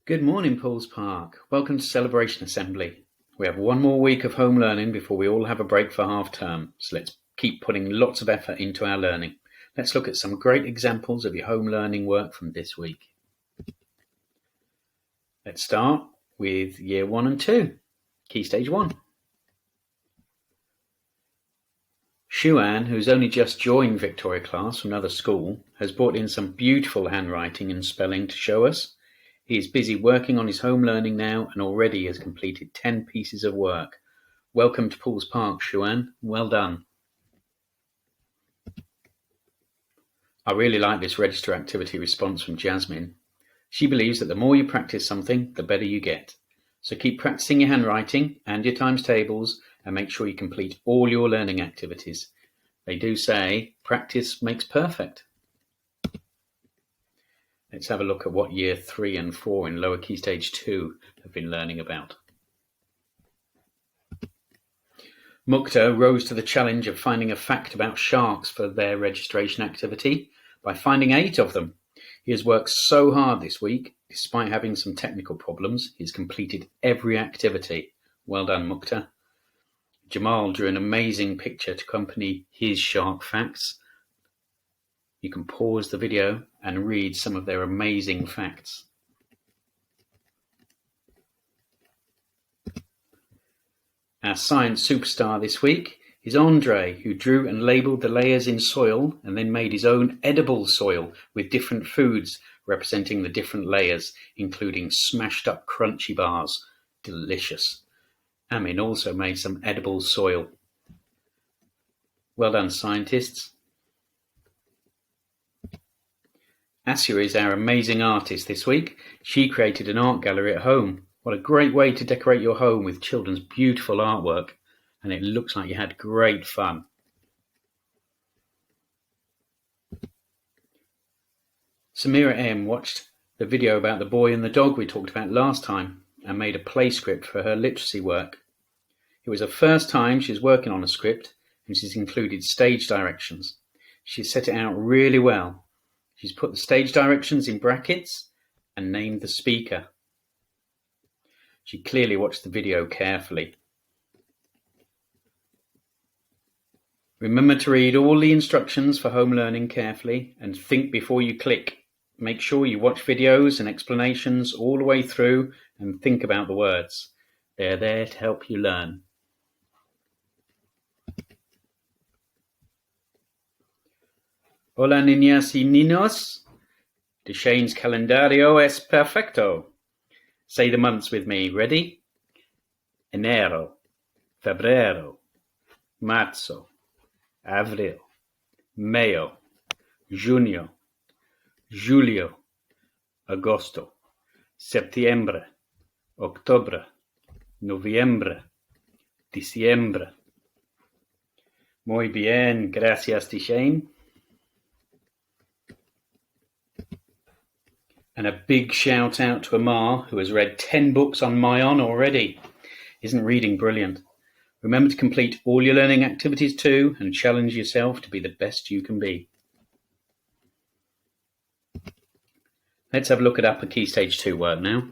Good morning, Paul's Park. Welcome to Celebration Assembly. We have one more week of home learning before we all have a break for half term, so let's keep putting lots of effort into our learning. Let's look at some great examples of your home learning work from this week. Let's start with Year 1 and 2, Key Stage 1. Shuan, who's only just joined Victoria class from another school, has brought in some beautiful handwriting and spelling to show us. He is busy working on his home learning now and already has completed 10 pieces of work. Welcome to Paul's Park, Shuan. Well done. I really like this register activity response from Jasmine. She believes that the more you practice something, the better you get. So keep practicing your handwriting and your times tables and make sure you complete all your learning activities. They do say practice makes perfect. Let's have a look at what Year 3 and 4 in Lower Key Stage 2 have been learning about. Mukta rose to the challenge of finding a fact about sharks for their registration activity by finding 8 of them. He has worked so hard this week. Despite having some technical problems, he's completed every activity. Well done, Mukta. Jamal drew an amazing picture to accompany his shark facts. You can pause the video and read some of their amazing facts. Our science superstar this week is Andre, who drew and labelled the layers in soil and then made his own edible soil with different foods representing the different layers, including smashed up crunchy bars. Delicious. Amin also made some edible soil. Well done, scientists. Asya is our amazing artist this week. She created an art gallery at home. What a great way to decorate your home with children's beautiful artwork. And it looks like you had great fun. Samira M watched the video about the boy and the dog we talked about last time and made a play script for her literacy work. It was the first time she's working on a script and she's included stage directions. She's set it out really well. She's put the stage directions in brackets and named the speaker. She clearly watched the video carefully. Remember to read all the instructions for home learning carefully and think before you click. Make sure you watch videos and explanations all the way through and think about the words. They're there to help you learn. Hola niñas y niños. Deshane's calendario es perfecto. Say the months with me. Ready? Enero, febrero, marzo, abril, mayo, junio, julio, agosto, septiembre, octubre, noviembre, diciembre. Muy bien, gracias, Deshane. And a big shout out to Amar, who has read 10 books on Mayon already. Isn't reading brilliant? Remember to complete all your learning activities too and challenge yourself to be the best you can be. Let's have a look at Upper Key Stage 2 work now.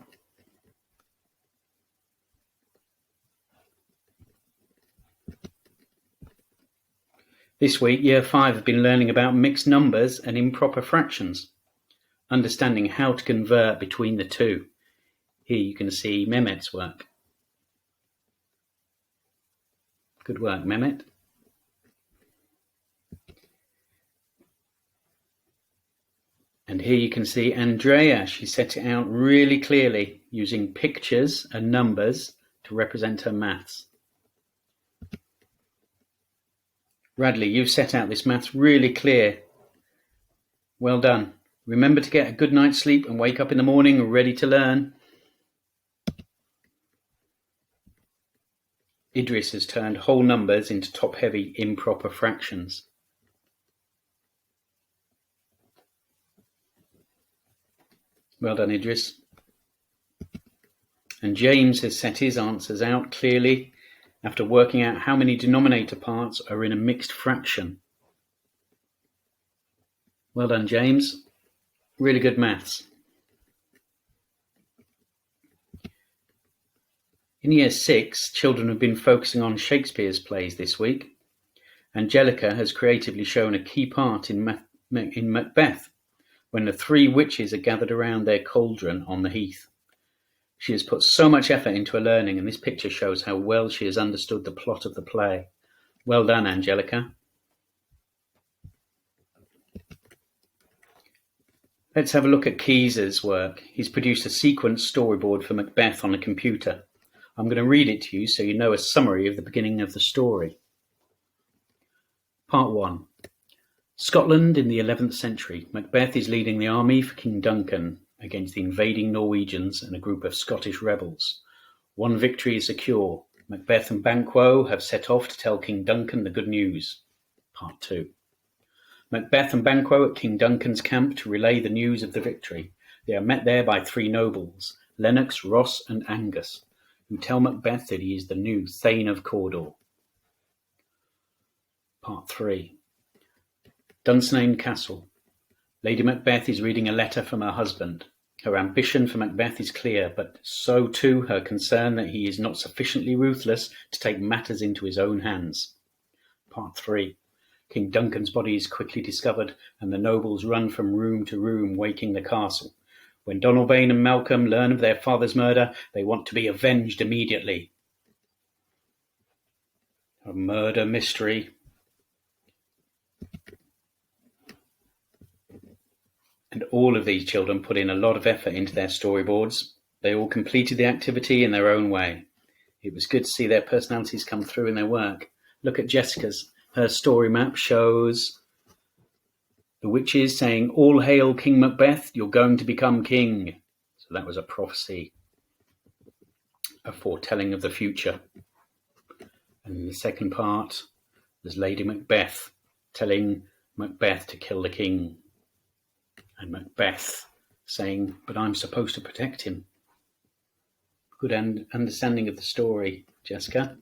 This week, Year 5 have been learning about mixed numbers and improper fractions, understanding how to convert between the two. Here you can see Mehmet's work. Good work, Mehmet. And here you can see Andrea. She set it out really clearly using pictures and numbers to represent her maths. Radley, you've set out this maths really clear. Well done. Remember to get a good night's sleep and wake up in the morning ready to learn. Idris has turned whole numbers into top-heavy improper fractions. Well done, Idris. And James has set his answers out clearly after working out how many denominator parts are in a mixed fraction. Well done, James. Really good maths. In Year 6, children have been focusing on Shakespeare's plays this week. Angelica has creatively shown a key part in Macbeth, when the three witches are gathered around their cauldron on the heath. She has put so much effort into her learning, and this picture shows how well she has understood the plot of the play. Well done, Angelica. Let's have a look at Keyser's work. He's produced a sequence storyboard for Macbeth on a computer. I'm going to read it to you so you know a summary of the beginning of the story. Part 1. Scotland in the 11th century. Macbeth is leading the army for King Duncan against the invading Norwegians and a group of Scottish rebels. One victory is secure. Macbeth and Banquo have set off to tell King Duncan the good news. Part 2. Macbeth and Banquo at King Duncan's camp to relay the news of the victory. They are met there by three nobles, Lennox, Ross and Angus, who tell Macbeth that he is the new Thane of Cawdor. Part 3. Dunsinane Castle. Lady Macbeth is reading a letter from her husband. Her ambition for Macbeth is clear, but so too her concern that he is not sufficiently ruthless to take matters into his own hands. Part 3. King Duncan's body is quickly discovered, and the nobles run from room to room, waking the castle. When Donalbain and Malcolm learn of their father's murder, they want to be avenged immediately. A murder mystery. And all of these children put in a lot of effort into their storyboards. They all completed the activity in their own way. It was good to see their personalities come through in their work. Look at Jessica's. Her story map shows the witches saying, "All hail King Macbeth, you're going to become king." So that was a prophecy, a foretelling of the future. And in the second part, there's Lady Macbeth telling Macbeth to kill the king. And Macbeth saying, "But I'm supposed to protect him." Good understanding of the story, Jessica.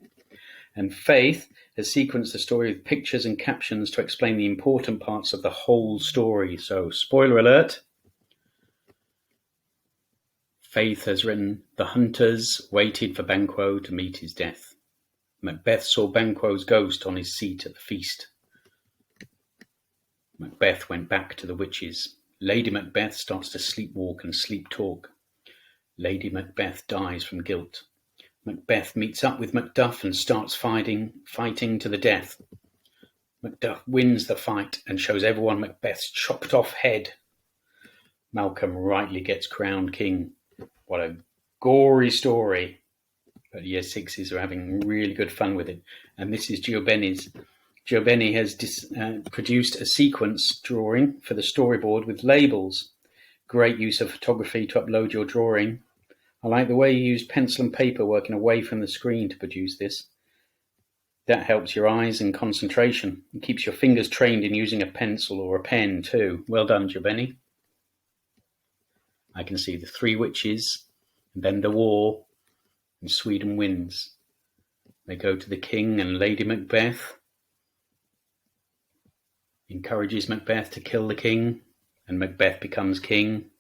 And Faith has sequenced the story with pictures and captions to explain the important parts of the whole story. So, spoiler alert. Faith has written, "The hunters waited for Banquo to meet his death. Macbeth saw Banquo's ghost on his seat at the feast. Macbeth went back to the witches. Lady Macbeth starts to sleepwalk and sleep talk. Lady Macbeth dies from guilt. Macbeth meets up with Macduff and starts fighting to the death. Macduff wins the fight and shows everyone Macbeth's chopped off head. Malcolm rightly gets crowned king. What a gory story. But Year 6s are having really good fun with it. And this is Gio Benny's. Gio Benny has produced a sequence drawing for the storyboard with labels. Great use of photography to upload your drawing. I like the way you use pencil and paper working away from the screen to produce this. That helps your eyes and concentration and keeps your fingers trained in using a pencil or a pen too. Well done, Giovanni. I can see the three witches and then the war, and Sweden wins. They go to the king, and Lady Macbeth encourages Macbeth to kill the king, and Macbeth becomes king.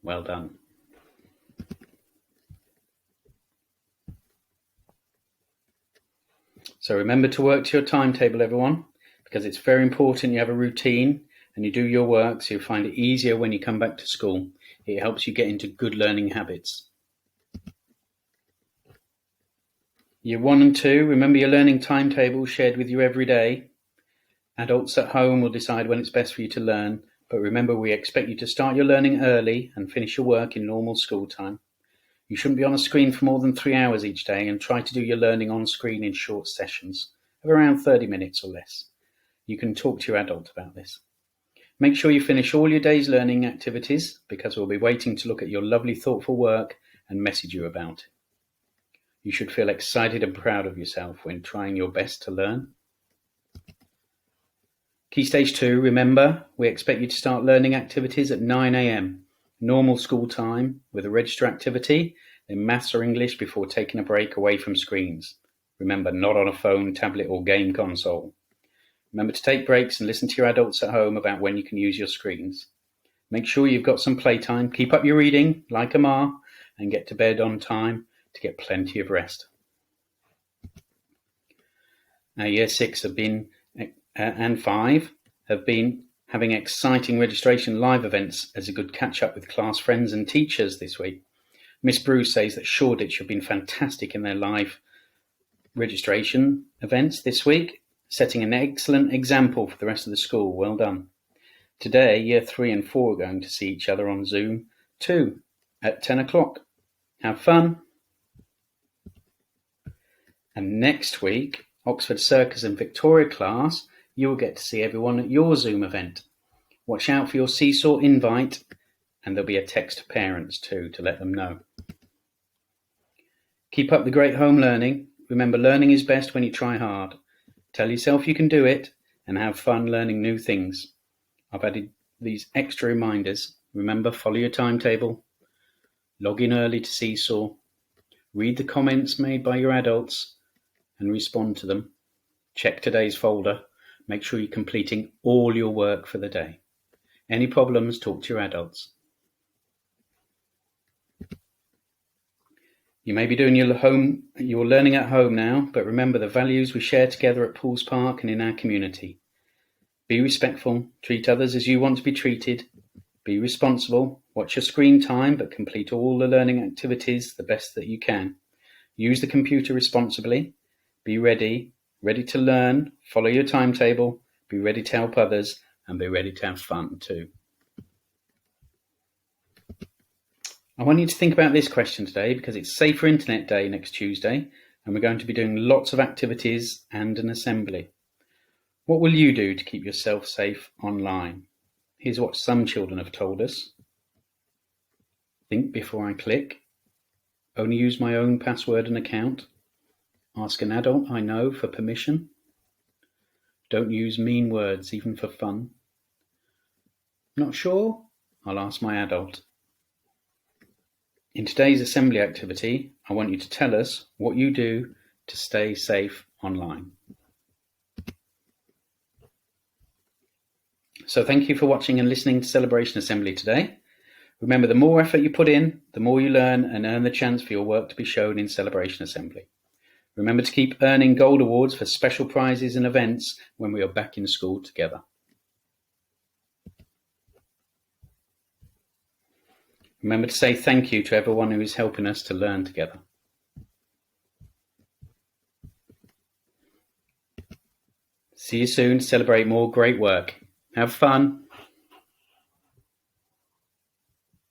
Well done. So remember to work to your timetable, everyone, because it's very important you have a routine and you do your work so you'll find it easier when you come back to school. It helps you get into good learning habits. Year 1 and 2, remember your learning timetable shared with you every day. Adults at home will decide when it's best for you to learn, but remember we expect you to start your learning early and finish your work in normal school time. You shouldn't be on a screen for more than 3 hours each day, and try to do your learning on screen in short sessions of around 30 minutes or less. You can talk to your adult about this. Make sure you finish all your day's learning activities, because we'll be waiting to look at your lovely thoughtful work and message you about it. You should feel excited and proud of yourself when trying your best to learn. Key Stage 2, remember, we expect you to start learning activities at 9 a.m, normal school time with a register activity, then maths or English before taking a break away from screens. Remember, not on a phone, tablet or game console. Remember to take breaks and listen to your adults at home about when you can use your screens. Make sure you've got some playtime. Keep up your reading like a ma and get to bed on time to get plenty of rest. Now, Year 6 have been and 5 have been having exciting registration live events as a good catch-up with class friends and teachers this week. Miss Bruce says that Shoreditch have been fantastic in their live registration events this week, setting an excellent example for the rest of the school. Well done. Today, Year 3 and 4 are going to see each other on Zoom too at 10 o'clock. Have fun. And next week, Oxford Circus and Victoria class, you will get to see everyone at your Zoom event. Watch out for your Seesaw invite, and there'll be a text to parents too to let them know. Keep up the great home learning. Remember, learning is best when you try hard. Tell yourself you can do it and have fun learning new things. I've added these extra reminders. Remember, follow your timetable, log in early to Seesaw, read the comments made by your adults and respond to them. Check today's folder. Make sure you're completing all your work for the day. Any problems, talk to your adults. You may be doing your learning at home now, but remember the values we share together at Pools Park and in our community. Be respectful, treat others as you want to be treated, be responsible, watch your screen time, but complete all the learning activities the best that you can. Use the computer responsibly, be ready to learn, follow your timetable, be ready to help others, and be ready to have fun too. I want you to think about this question today because it's Safer Internet Day next Tuesday, and we're going to be doing lots of activities and an assembly. What will you do to keep yourself safe online? Here's what some children have told us. Think before I click. Only use my own password and account. Ask an adult I know for permission. Don't use mean words, even for fun. Not sure? I'll ask my adult. In today's assembly activity, I want you to tell us what you do to stay safe online. So thank you for watching and listening to Celebration Assembly today. Remember, the more effort you put in, the more you learn and earn the chance for your work to be shown in Celebration Assembly. Remember to keep earning gold awards for special prizes and events when we are back in school together. Remember to say thank you to everyone who is helping us to learn together. See you soon to celebrate more great work. Have fun.